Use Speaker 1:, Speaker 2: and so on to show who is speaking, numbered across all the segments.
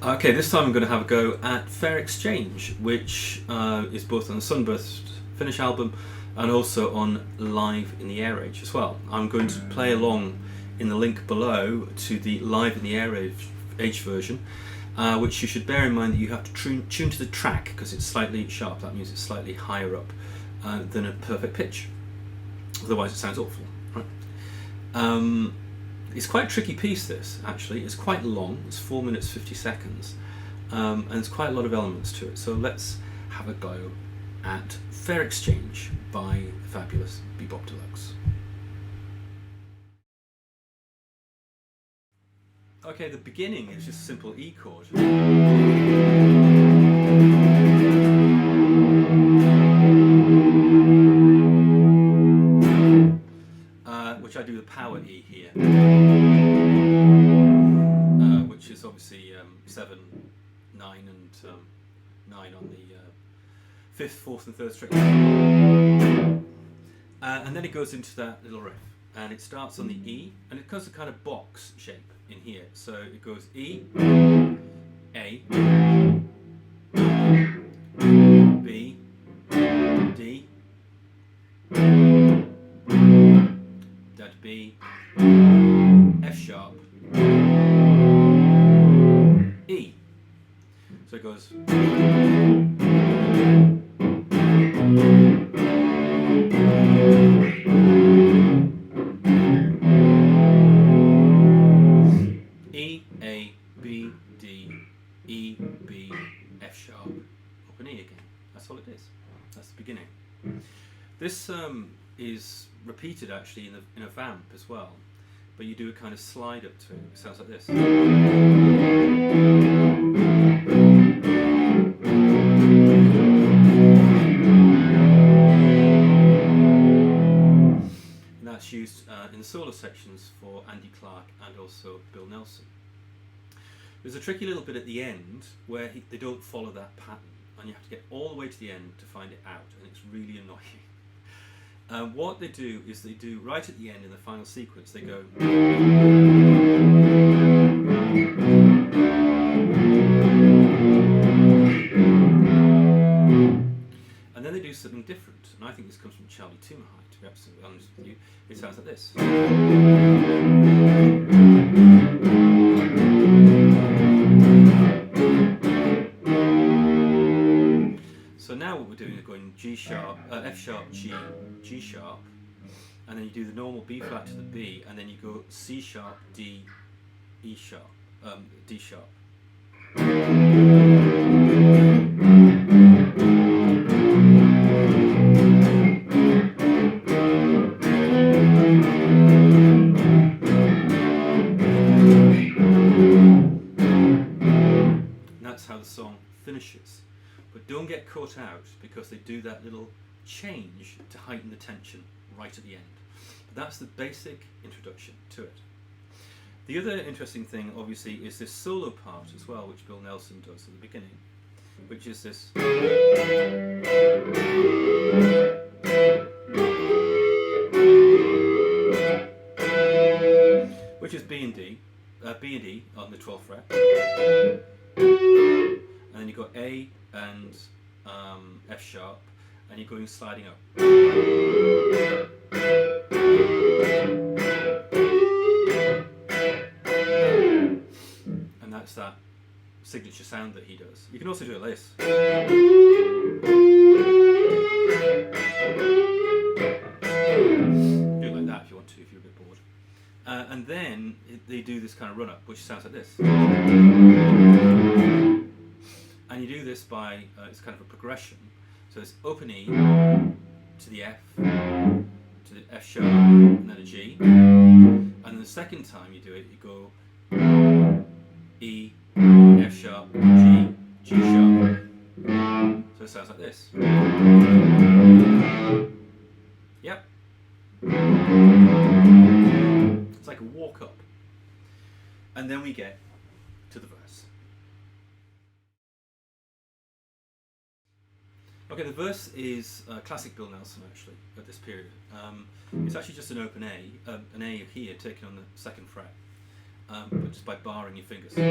Speaker 1: Okay, this time I'm going to have a go at Fair Exchange, which is both on the Sunburst Finish album and also on Live in the Air Age as well. I'm going to play along in the link below to the Live in the Air Age version, which you should bear in mind that you have to tune to the track because it's slightly sharp. That means it's slightly higher up than a perfect pitch. Otherwise it sounds awful. Right? It's quite a tricky piece, this, actually. It's quite long, it's 4 minutes 50 seconds, and there's quite a lot of elements to it. So let's have a go at Fair Exchange by the fabulous Be Bop Deluxe. Okay, the beginning is just a simple E chord. Which I do the power E here, which is obviously 7, 9 and 9 on the 5th, 4th and 3rd string. And then it goes into that little riff, and it starts on the E, and it goes a kind of box shape in here. So it goes E, A, B, D, B, F sharp, E. So it goes. E, A, B, D, E, B, F sharp, open E again. That's all it is. That's the beginning. This is repeated actually in a vamp as well, but you do a kind of slide up to it. It sounds like this. And that's used in the solo sections for Andy Clark and also Bill Nelson. There's a tricky little bit at the end where they don't follow that pattern, and you have to get all the way to the end to find it out, and it's really annoying. What they do is they do right at the end in the final sequence, they go and then they do something different, and I think this comes from Charlie Toomerhide, to be absolutely honest with you. It sounds like this. So now what we're doing is going G sharp, F sharp, G, G sharp, and then you do the normal B flat to the B, and then you go C sharp, D, E sharp, D sharp. And that's how the song finishes. But don't get caught out because they do that little change to heighten the tension right at the end. But that's the basic introduction to it. The other interesting thing obviously is this solo part as well, which Bill Nelson does at the beginning, which is this. Which is B and D, B and E on the 12th fret. And then you've got A and F sharp, and you're going sliding up. And that's that signature sound that he does. You can also do it like this. Do it like that if you want to, if you're a bit bored. And then they do this kind of run up, which sounds like this. And you do this by, it's kind of a progression. So it's open E to the F, to the F sharp, and then a G. And then the second time you do it, you go E, F sharp, G, G sharp. So it sounds like this. Yep. It's like a walk up. And then we get to the verse. Okay, the verse is classic Bill Nelson actually at this period. It's actually just an open A, an A here taken on the second fret, but just by barring your fingers. And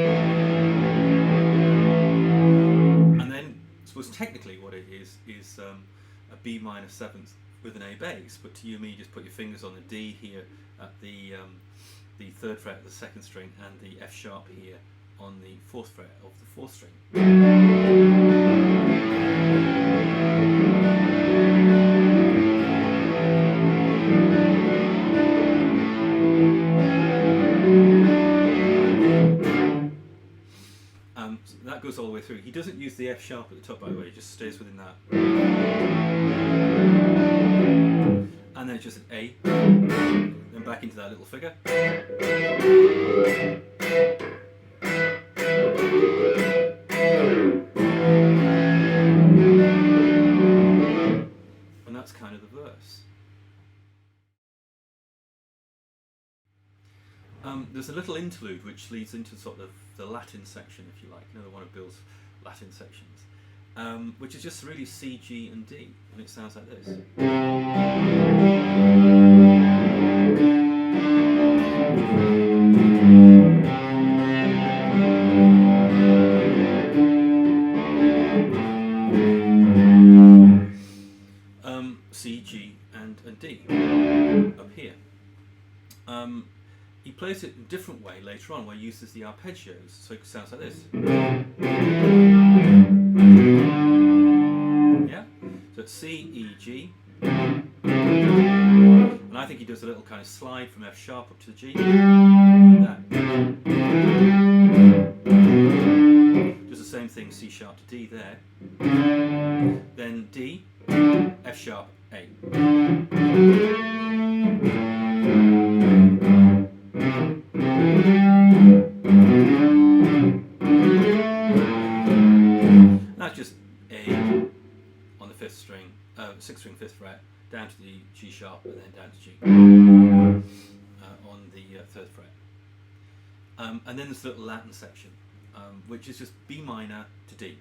Speaker 1: then, I suppose technically what it is a B minor seventh with an A bass, but to you and me, just put your fingers on the D here at the third fret of the second string and the F sharp here on the fourth fret of the fourth string. So that goes all the way through. He doesn't use the F sharp at the top, by the way, he just stays within that. And then it's just an A, then back into that little figure. And that's kind of the verse. There's a little interlude which leads into sort of the Latin section, if you like, another one of Bill's Latin sections, which is just really C, G and D, and it sounds like this. C, G and D up here. He plays it in a different way later on, where he uses the arpeggios, so it sounds like this. Yeah? So it's C, E, G. And I think he does a little kind of slide from F sharp up to the G. Like that. Does the same thing, C sharp to D there. Then D, F sharp, A. That's just A on the fifth string, sixth string, fifth fret, down to the G sharp, and then down to G on the third fret. And then there's the little Latin section, which is just B minor to D.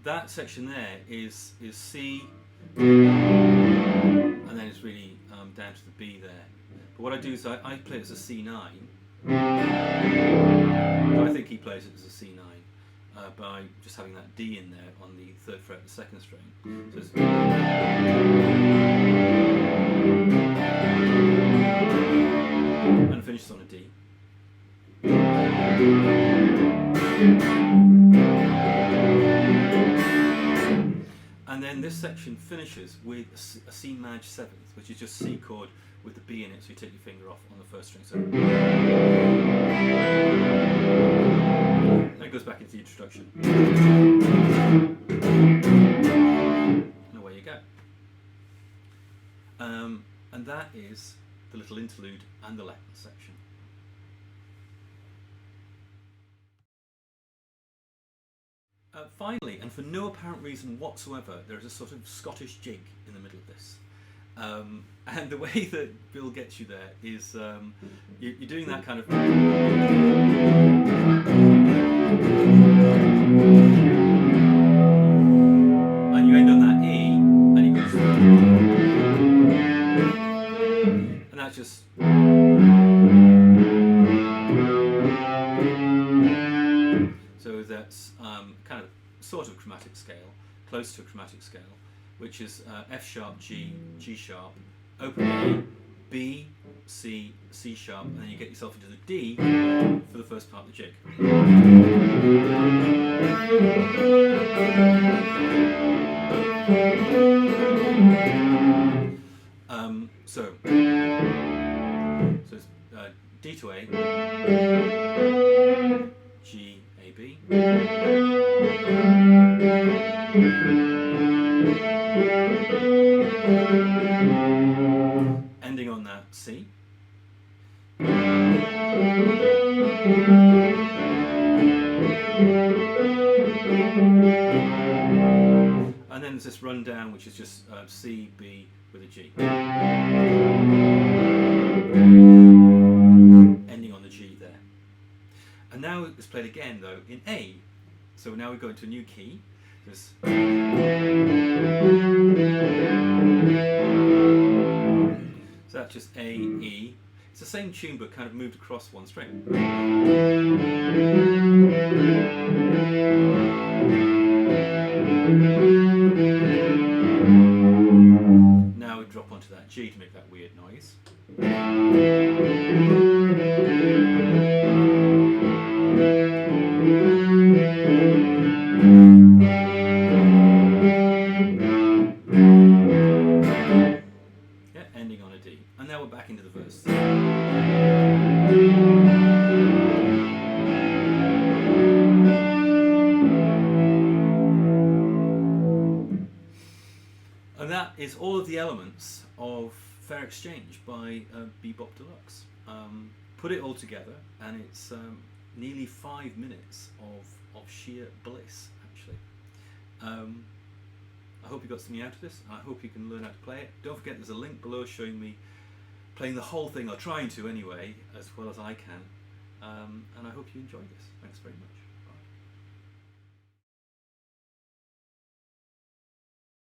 Speaker 1: That section there is C, and then it's really down to the B there. But what I do is I play it as a C9. I think he plays it as a C9 by just having that D in there on the third fret of the second string. So it's and it finishes on a D. And then this section finishes with a C maj seventh, which is just C chord with the B in it, so you take your finger off on the first string. So that goes back into the introduction. And away you go. And that is the little interlude and the Latin section. Finally, and for no apparent reason whatsoever, there is a sort of Scottish jig in the middle of this. And the way that Bill gets you there is you're doing that kind of... And you end on that E, and he goes... And that's just... So that's kind of sort of chromatic scale, close to a chromatic scale, which is F sharp, G, G sharp, open A, B, C, C sharp, and then you get yourself into the D for the first part of the jig. So it's D to A, G, A, B, ending on that C, and then then there's this rundown, which is just C, B with a G. Ending on the G there. And now it's played again though in A. So now we go into a new key. There's so that's just A, E. It's the same tune but kind of moved across one string. Now we drop onto that G to make that weird noise. Yeah, ending on a D. And now we're back into the verse. And that is all of the elements of Fair Exchange by Be Bop Deluxe. Put it all together, and it's nearly 5 minutes of sheer bliss, actually. I hope you got something out of this, and I hope you can learn how to play it. Don't forget there's a link below showing me playing the whole thing, or trying to anyway, as well as I can. And I hope you enjoyed this. Thanks very much.